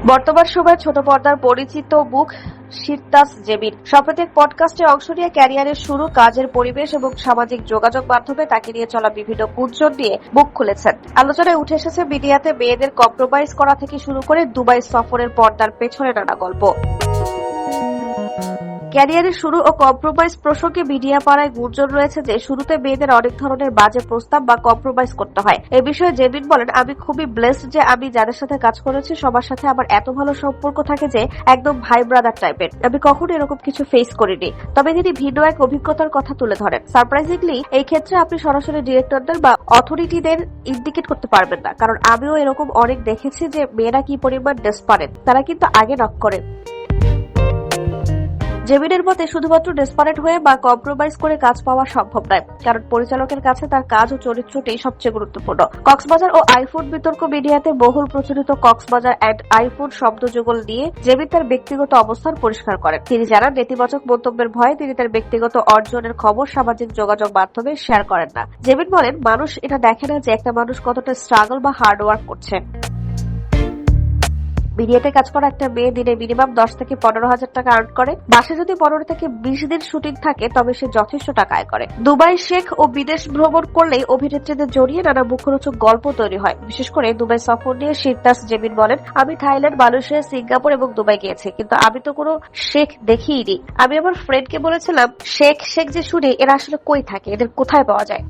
বর্তমান সময়ে ছোট পর্দার পরিচিত মুখ শিরতাজ জেবিন সম্প্রতি এক পডকাস্টে অংশ নিয়ে ক্যারিয়ারের শুরু, কাজের পরিবেশ এবং সামাজিক যোগাযোগ মাধ্যমে তাকে নিয়ে চলা বিভিন্ন গুঞ্জন নিয়ে মুখ খুলেছেন। আলোচনায় উঠে এসেছে মিডিয়াতে মেয়েদের কম্প্রোমাইজ করা থেকে শুরু করে দুবাই সফরের পর্দার পেছনে নানা গল্প। ক্যারিয়ারের শুরু ও কম্প্রোমাইজ প্রসঙ্গে মিডিয়া পাড়ায় গুঞ্জন রয়েছে যে শুরুতে মেয়েদের অনেক ধরনের বাজে প্রস্তাব বা কম্প্রোমাইজ করতে হয়। এ বিষয়ে জেবিন বলেন, আমি খুবই ব্লেসড যে আমি যাদের সাথে কাজ করেছি সবার সাথে আমার এত ভালো সম্পর্ক থাকে যে একদম ভাই ব্রাদার টাইপের। আমি কখনো এরকম কিছু ফেস করিনি। তবে তিনি ভিন্ন এক অভিজ্ঞতার কথা তুলে ধরেন। সারপ্রাইজিংলি এই ক্ষেত্রে আপনি সরাসরি ডিরেক্টরদের বা অথরিটিদের ইন্ডিকেট করতে পারবেন না, কারণ আমিও এরকম অনেক দেখেছি যে মেয়েরা কি পরিমাণ ডেসপারেট, তারা কিন্তু আগে নক করে। জেবিনের মতে শুধুমাত্র ডেসপারেট হয়ে বা কম্প্রোমাইজ করে কাজ পাওয়া সম্ভব নয়, কারণ পরিচালকের কাছে তার কাজ ও চরিত্রটাই সবচেয়ে গুরুত্বপূর্ণ। কক্সবাজার ও আইফোন বিতর্ক মিডিয়াতে বহুল প্রচলিত কক্সবাজার অ্যান্ড আইফোন শব্দযুগল নিয়ে জেবিন তার ব্যক্তিগত অবস্থান পরিষ্কার করেন। তিনি জানান, নেতিবাচক মন্তব্যের ভয়ে তিনি তার ব্যক্তিগত অর্জনের খবর সামাজিক যোগাযোগ মাধ্যমে শেয়ার করেন না। জেবিন বলেন, মানুষ এটা দেখে না যে একটা মানুষ কতটা স্ট্রাগল বা হার্ড ওয়ার্ক করছে। মিডিয়াতে কাজ করা একটা মেয়ে দিনে মিনিমাম 10 থেকে 15,000 টাকা আর্ন করে। মাসে যদি 15 থেকে 20 দিন শুটিং থাকে তবে সে যথেষ্ট টাকা আয় করে। দুবাই শেখ ও বিদেশ ভ্রমণ করলেই অভিনেত্রীদের জড়িয়ে নানা মুখরোচক গল্প তৈরি হয়। বিশেষ করে দুবাই সফর নিয়ে শিরতাজ জেবিন বলেন, আমি থাইল্যান্ড, মালয়েশিয়া, সিঙ্গাপুর এবং দুবাই গিয়েছি, কিন্তু আমি তো কোনো শেখ দেখিইনি। আমি আমার ফ্রেন্ডকে বলেছিলাম, শেখ যে শুনি এরা আসলে কই থাকে, এদের কোথায় পাওয়া যায়।